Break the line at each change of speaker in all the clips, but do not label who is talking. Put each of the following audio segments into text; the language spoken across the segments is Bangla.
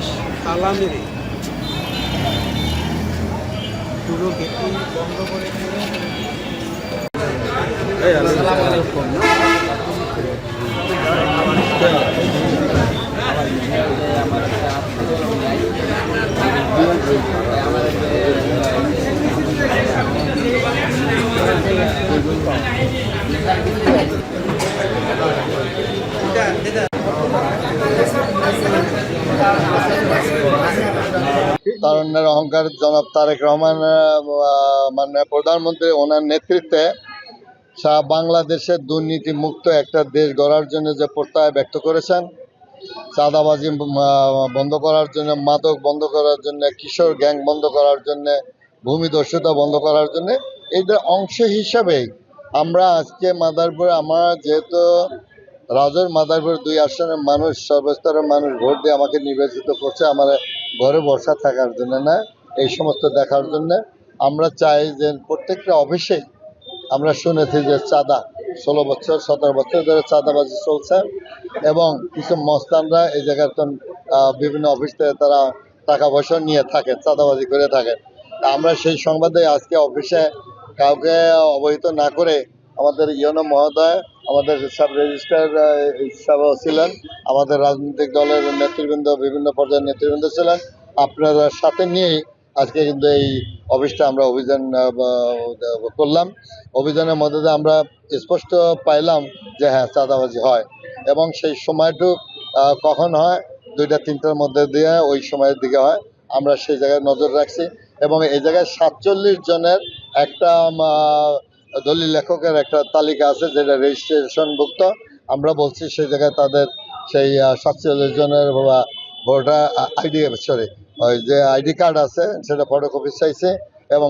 পুলিশ তালা মেরে পুরো গেটই বন্ধ করে
তারুণ্যের অহংকার জনাব তারেক রহমান মাননীয় প্রধানমন্ত্রী ওনার নেতৃত্বে বাংলাদেশের দুর্নীতি মুক্ত একটা দেশ গড়ার জন্য যে প্রত্যয় ব্যক্ত করেছেন, চাঁদাবাজি বন্ধ করার জন্য, মাদক বন্ধ করার জন্য, কিশোর গ্যাং বন্ধ করার জন্য, ভূমিদস্যুতা বন্ধ করার জন্য, এদের অংশ হিসাবেই আমরা আজকে মাদারীপুরে, আমার যেহেতু রাজৌর মাদারীপুর 2 আসনের মানুষ, সর্বস্তরের মানুষ ভোট দিয়ে আমাকে নির্বাচিত করছে আমার ঘরে বসা থাকার জন্য না, এই সমস্ত দেখার জন্য। আমরা চাই যে প্রত্যেকটা অফিসে আমরা শুনেছি যে চাঁদা 16 বছর 17 বছর ধরে চাঁদাবাজি চলছে এবং কিছু মস্তানরা এই জায়গায় বিভিন্ন অফিস থেকে তারা টাকা পয়সা নিয়ে থাকে, চাঁদাবাজি করে থাকে। আমরা সেই সংবাদে আজকে অফিসে কাউকে অবহিত না করে আমাদের ইউনো মহোদয়, আমাদের সাব রেজিস্ট্রার হিসাবেও ছিলেন, আমাদের রাজনৈতিক দলের নেতৃবৃন্দ, বিভিন্ন পর্যায়ের নেতৃবৃন্দ ছিলেন, আপনারা সাথে নিয়েই আজকে কিন্তু এই অফিসটা আমরা অভিযান করলাম। অভিযানের মধ্যে দিয়ে আমরা স্পষ্ট পাইলাম যে হ্যাঁ, চাঁদাবাজি হয় এবং সেই সময়টুক কখন হয় 2টা-3টার মধ্যে দিয়ে ওই সময়ের দিকে হয়। আমরা সেই জায়গায় নজর রাখছি এবং এই জায়গায় 47 জনের একটা দলিল লেখকের একটা তালিকা আছে যেটা রেজিস্ট্রেশনভুক্ত। আমরা বলছি সেই জায়গায় তাদের সেই 47 জনের ভোটার আইডি, সরি, ওই যে আইডি কার্ড আছে সেটা ফটোকপি চাইছে এবং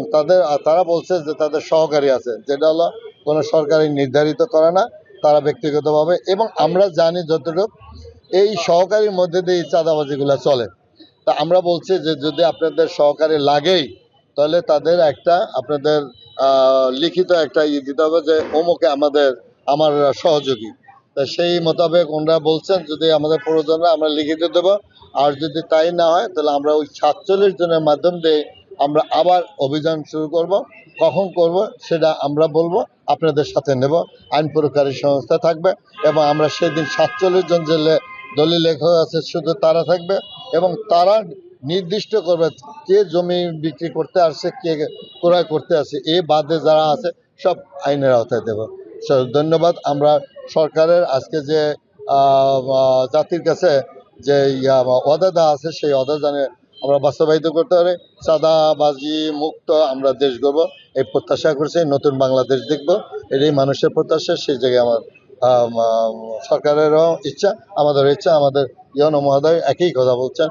তারা বলছে যে তাদের সহকারী আছে, যেটা হলো কোনো সরকারি নির্ধারিত করে না, তারা ব্যক্তিগতভাবে। এবং আমরা জানি যতটুকু এই সহকারীর মধ্যে দিয়ে এই চাঁদাবাজিগুলো চলে। তা আমরা বলছি যে যদি আপনাদের সহকারী লাগেই তাহলে তাদের একটা আপনাদের লিখিত একটা দিতে হবে যে অমুকে আমার সহযোগী। তা সেই মোতাবেক ওনারা বলছেন যদি আমাদের প্রয়োজন হয় আমরা লিখিত দেবো, আর যদি তাই না হয় তাহলে আমরা ওই 47 জনের মাধ্যম দিয়ে আমরা আবার অভিযান শুরু করব। কখন করব সেটা আমরা বলবো, আপনাদের সাথে নেব, আইন প্রয়োগকারী সংস্থা থাকবে এবং আমরা সেদিন 47 জন যে দলিল লেখক আছে শুধু তারা থাকবে এবং তারা নির্দিষ্ট করবে কে জমি বিক্রি করতে আসছে, কে ক্রয় করতে আসছে, এই বাদে যারা আছে সব আইনের আওতায় দেব। ধন্যবাদ। আমরা সরকারের আজকে যে জাতির কাছে যে ওয়াদা দেওয়া আছে সেই ওয়াদা জানে আমরা বাস্তবায়িত করতে পারি। চাঁদাবাজি মুক্ত আমরা দেশ গড়ব এই প্রত্যাশা করছি, নতুন বাংলাদেশ দেখব, এটাই মানুষের প্রত্যাশা। সেই জায়গায় আমার সরকারেরও ইচ্ছা, আমাদের ইচ্ছা, আমাদের ইউনো মহোদয় একই কথা বলছেন।